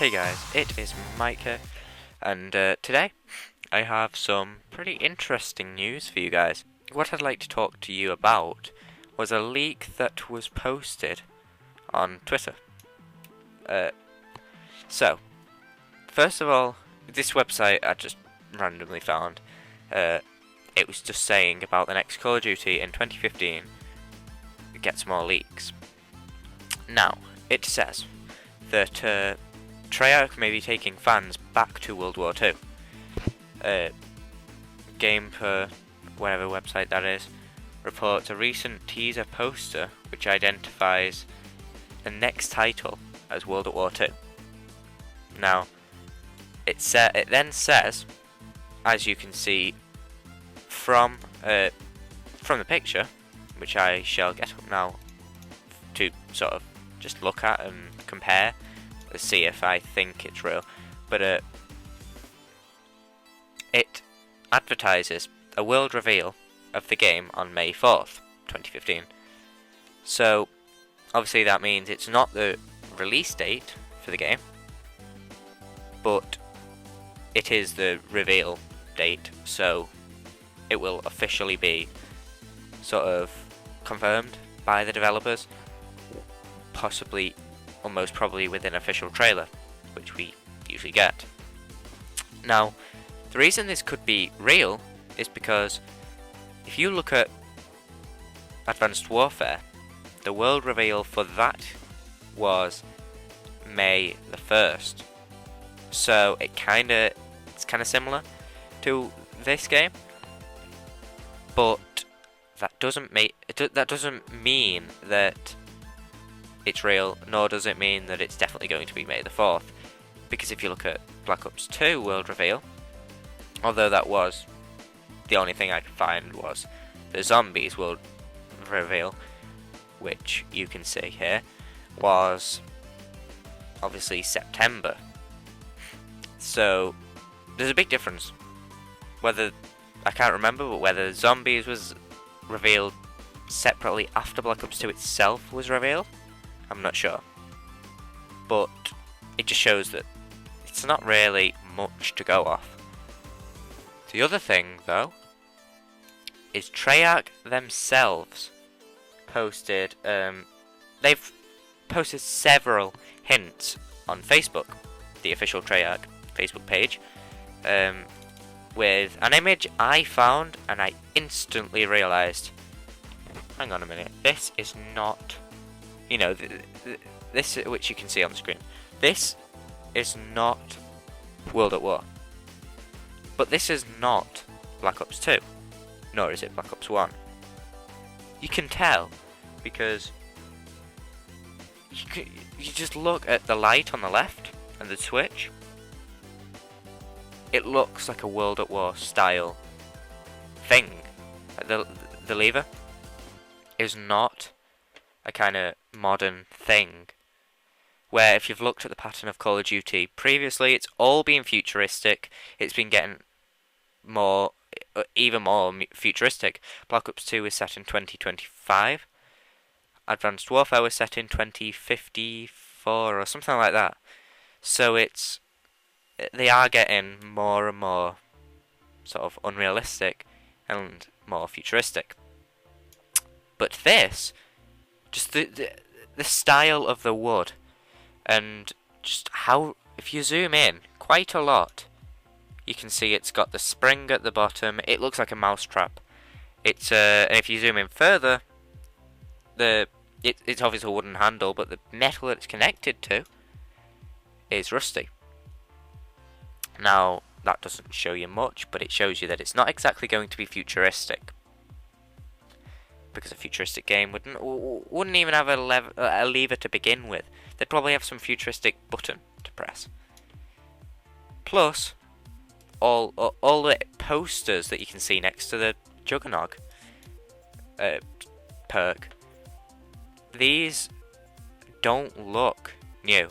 Hey guys, it is Mike here, and today I have some pretty interesting news for you guys. What I'd like to talk to you about was a leak that was posted on Twitter. So, first of all, this website I just randomly found, it was just saying about the next Call of Duty in 2015 gets more leaks. Now, it says that Treyarch may be taking fans back to World War II. Game per whatever website that is reports a recent teaser poster which identifies the next title as World War II. Now, it then says, as you can see from the picture, which I shall get up now to sort of just look at and compare, see if I think it's real. But it advertises a world reveal of the game on May 4th, 2015. So, obviously that means it's not the release date for the game, but it is the reveal date, so it will officially be sort of confirmed by the developers, possibly or most probably with an official trailer, which we usually get. Now, the reason this could be real is because if you look at Advanced Warfare, the world reveal for that was May the 1st. So it's kind of similar to this game, but that doesn't mean that it's real, nor does it mean that it's definitely going to be May the 4th. Because if you look at Black Ops 2 world reveal, although that was the only thing I could find was the zombies world reveal, which you can see here, was obviously September. So there's a big difference. Whether, I can't remember, but whether zombies was revealed separately after Black Ops 2 itself was revealed, I'm not sure. But it just shows that it's not really much to go off. The other thing, though, is Treyarch themselves posted, they've posted several hints on Facebook, the official Treyarch Facebook page, with an image I found and I instantly realised, hang on a minute, this is not, this which you can see on the screen, this is not World at War. But this is not Black Ops 2, nor is it Black Ops 1. You can tell because you just look at the light on the left and the switch. It looks like a World at War style thing. The lever is not a kind of modern thing. Where if you've looked at the pattern of Call of Duty previously, it's all been futuristic. It's been getting even more futuristic. Black Ops 2 is set in 2025. Advanced Warfare was set in 2054 or something like that. So they are getting more and more sort of unrealistic and more futuristic. But this, just the style of the wood, and just how, if you zoom in quite a lot, you can see it's got the spring at the bottom. It looks like a mousetrap. And if you zoom in further, it's obviously a wooden handle, but the metal that it's connected to is rusty. Now, that doesn't show you much, but it shows you that it's not exactly going to be futuristic. Because a futuristic game wouldn't even have a lever to begin with. They'd probably have some futuristic button to press. Plus, all the posters that you can see next to the Juggernog perk, these don't look new.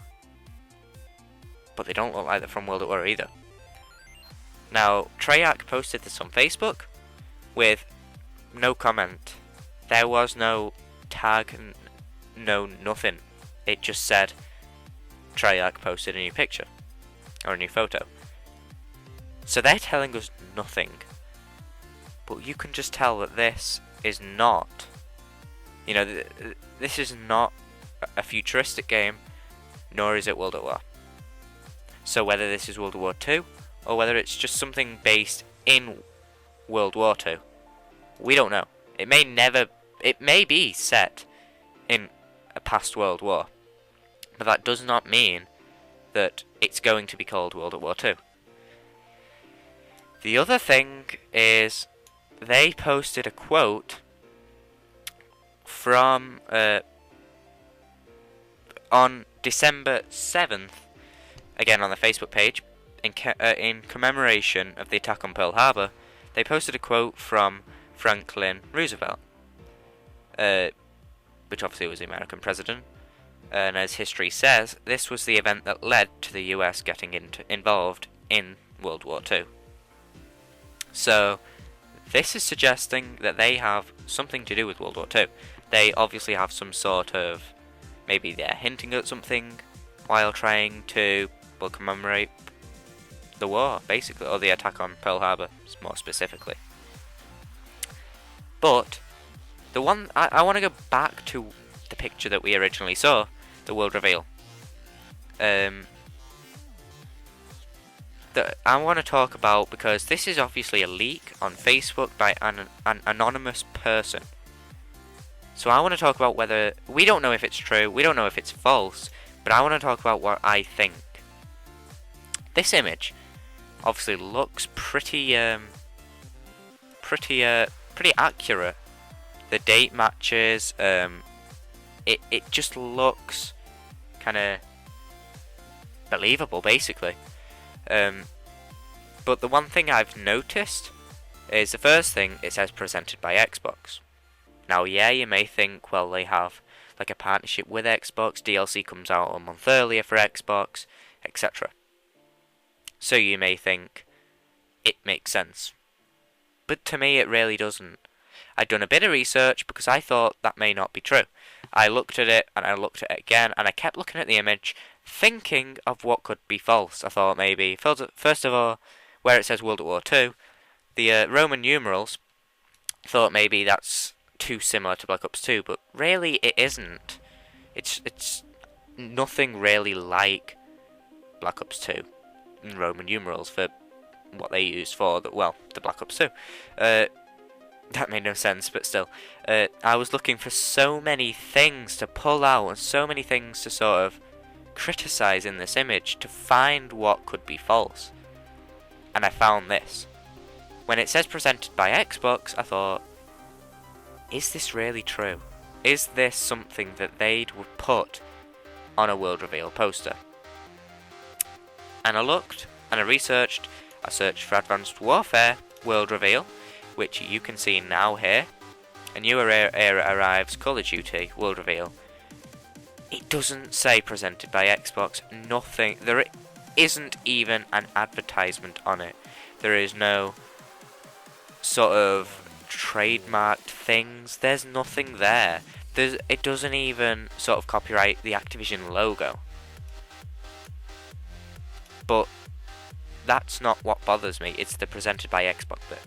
But they don't look like they're from World at War either. Now, Treyarch posted this on Facebook with no comment. There was no tag, no nothing. It just said Treyarch posted a new picture or a new photo. So they're telling us nothing. But you can just tell that this is not, this is not a futuristic game, nor is it World at War. So whether this is World War II, or whether it's just something based in World War II, we don't know. It may be set in a past World War, but that does not mean that it's going to be called World War II. The other thing is, they posted a quote from on December 7th, again on the Facebook page, in commemoration of the attack on Pearl Harbor. They posted a quote from Franklin Roosevelt, which obviously was the American president, and as history says, this was the event that led to the US getting involved in World War II. So this is suggesting that they have something to do with World War II. They obviously have some sort of, maybe they're hinting at something while trying to commemorate the war, basically, or the attack on Pearl Harbor, more specifically. But the one I want to go back to the picture that we originally saw, the world reveal. That I want to talk about, because this is obviously a leak on Facebook by an anonymous person. So I want to talk about whether, we don't know if it's true, we don't know if it's false, but I want to talk about what I think. This image obviously looks pretty accurate. The date matches. It just looks kind of believable, basically. But the one thing I've noticed is, the first thing, it says presented by Xbox. Now, yeah, you may think, well, they have like a partnership with Xbox, DLC comes out a month earlier for Xbox, etc. So you may think it makes sense. But to me, it really doesn't. I'd done a bit of research because I thought that may not be true. I looked at it, and I looked at it again, and I kept looking at the image, thinking of what could be false. I thought maybe, first of all, where it says World War II, the Roman numerals, thought maybe that's too similar to Black Ops 2, but really it isn't. It's nothing really like Black Ops 2 in Roman numerals for what they used for the Black Ops 2. That made no sense, but still. I was looking for so many things to pull out and so many things to sort of criticize in this image to find what could be false. And I found this. When it says presented by Xbox, I thought, is this really true? Is this something that they'd would put on a world reveal poster? And I looked, and I researched. I searched for Advanced Warfare world reveal, which you can see now here. A new era arrives, Call of Duty world reveal. It doesn't say presented by Xbox. Nothing. There isn't even an advertisement on it. There is no sort of trademarked things. There's nothing there. It doesn't even sort of copyright the Activision logo. But that's not what bothers me. It's the presented by Xbox bit.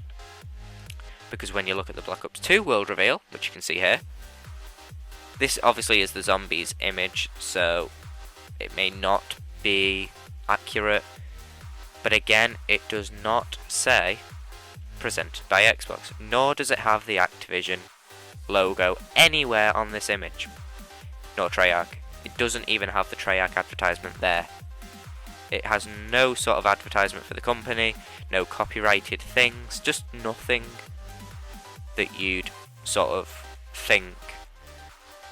Because when you look at the Black Ops 2 world reveal, which you can see here, this obviously is the zombies image, so it may not be accurate. But again, it does not say presented by Xbox, nor does it have the Activision logo anywhere on this image, nor Treyarch. It doesn't even have the Treyarch advertisement there. It has no sort of advertisement for the company, no copyrighted things, just nothing that you'd sort of think,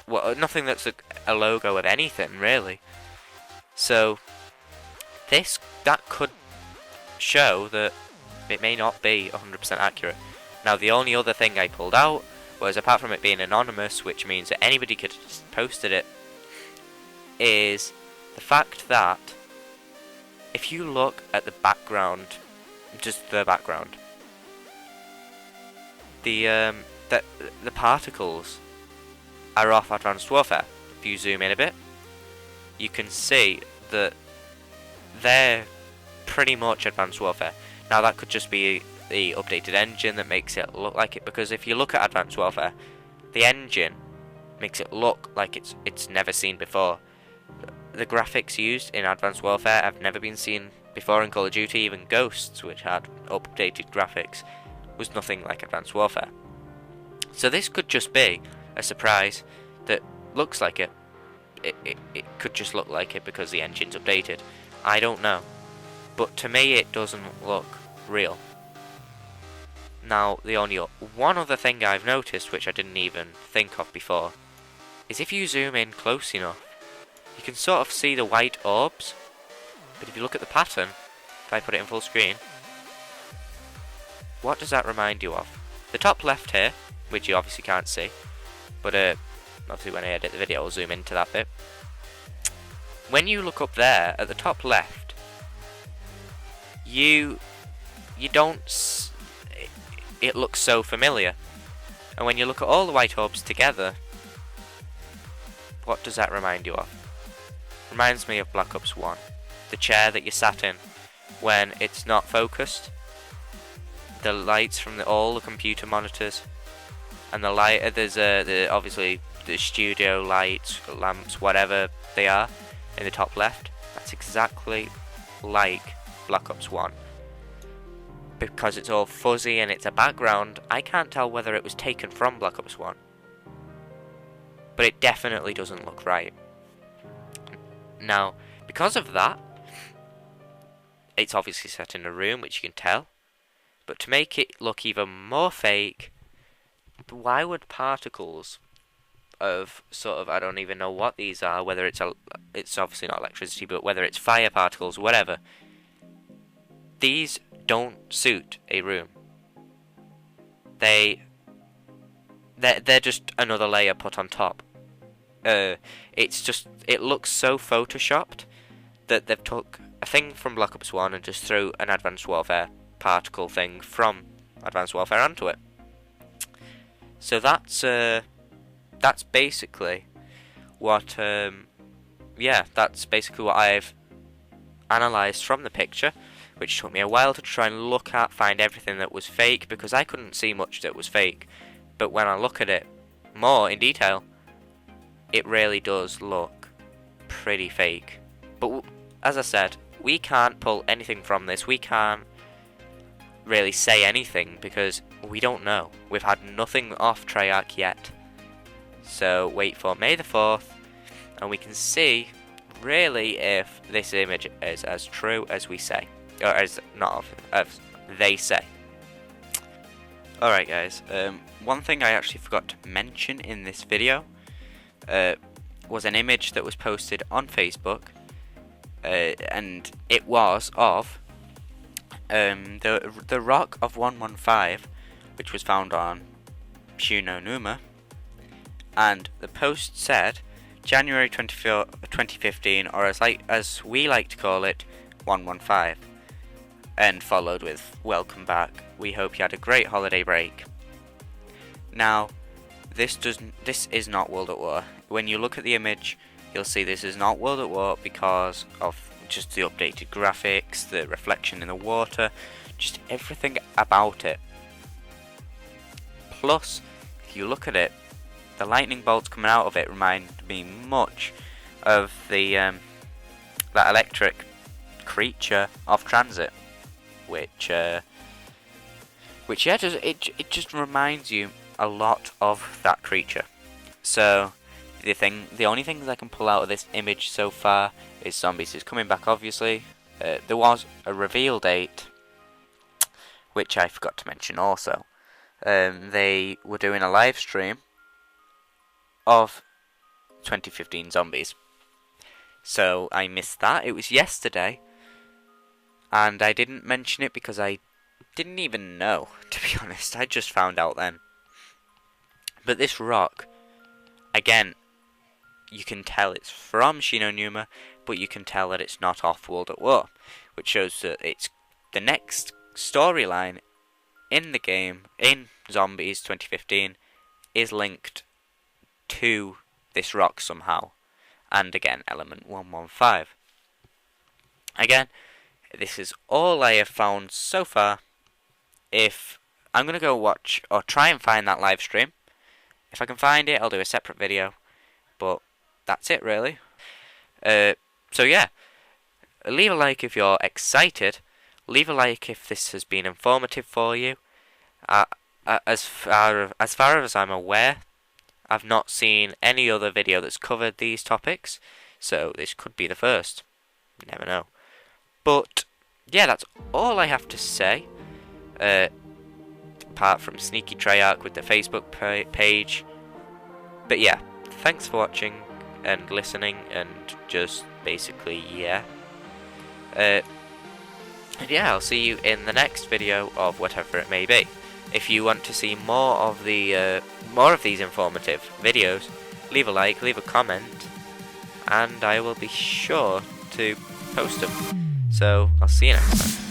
well, nothing that's a logo of anything really. So that could show that it may not be 100% accurate. Now, the only other thing I pulled out was, apart from it being anonymous, which means that anybody could have just posted it, is the fact that if you look at the background, just the background, the particles are off Advanced Warfare. If you zoom in a bit, you can see that they're pretty much Advanced Warfare. Now that could just be the updated engine that makes it look like it, because if you look at Advanced Warfare, the engine makes it look like it's never seen before. The graphics used in Advanced Warfare have never been seen before in Call of Duty. Even Ghosts, which had updated graphics, was nothing like Advanced Warfare. So this could just be a surprise that looks like it. It could just look like it because the engine's updated. I don't know. But to me it doesn't look real. Now, the only one other thing I've noticed, which I didn't even think of before, is if you zoom in close enough, you can sort of see the white orbs. But if you look at the pattern, if I put it in full screen, what does that remind you of? The top left here, which you obviously can't see, but obviously when I edit the video I'll zoom into that bit. When you look up there at the top left, you don't. It looks so familiar, and when you look at all the white orbs together, what does that remind you of? Reminds me of Black Ops 1, the chair that you sat in when it's not focused, the lights from all the computer monitors, and the light. There's obviously the studio lights, lamps, whatever they are, in the top left. That's exactly like Black Ops 1. Because it's all fuzzy and it's a background, I can't tell whether it was taken from Black Ops 1. But it definitely doesn't look right. Now, because of that, it's obviously set in a room, which you can tell. But to make it look even more fake, why would particles of sort of, I don't even know what these are, whether it's obviously not electricity, but whether it's fire particles, whatever, these don't suit a room. They're just another layer put on top. It looks so photoshopped that they've took a thing from Black Ops 1 and just threw an Advanced Warfare particle thing from Advanced Warfare onto it. So that's basically what that's basically what I've analysed from the picture, which took me a while to try and look at, find everything that was fake, because I couldn't see much that was fake. But when I look at it more in detail, it really does look pretty fake. But as I said, we can't pull anything from this. We can't really say anything because we don't know. We've had nothing off Treyarch yet. So wait for May the 4th, and we can see really if this image is as true as we say. Or as they say. Alright guys, one thing I actually forgot to mention in this video was an image that was posted on Facebook, and it was of the rock of 115, which was found on Numa, and the post said January 24, 2015, or as we like to call it, 115. And followed with welcome back. We hope you had a great holiday break. Now, this is not World at War. When you look at the image, you'll see this is not World at War because of just the updated graphics, the reflection in the water, just everything about it. Plus, if you look at it, the lightning bolts coming out of it remind me much of the that electric creature of Transit. Which just reminds you a lot of that creature. So the only things I can pull out of this image so far is Zombies is coming back. Obviously, there was a reveal date, which I forgot to mention also. They were doing a live stream of 2015 Zombies, so I missed that. It was yesterday. And I didn't mention it because I didn't even know, to be honest. I just found out then. But this rock, again, you can tell it's from Numa, but you can tell that it's not off World at War, which shows that it's the next storyline in the game, in Zombies 2015, is linked to this rock somehow. And again, element 115. Again, this is all I have found so far. If I'm going to go watch or try and find that live stream. If I can find it, I'll do a separate video. But that's it, really. So yeah, leave a like if you're excited. Leave a like if this has been informative for you. As far as I'm aware, I've not seen any other video that's covered these topics, so this could be the first. You never know. But yeah, that's all I have to say. Apart from sneaky Treyarch with the Facebook page. But yeah, thanks for watching and listening, and just basically yeah. And yeah, I'll see you in the next video of whatever it may be. If you want to see more of these informative videos, leave a like, leave a comment, and I will be sure to post them. So I'll see you next time.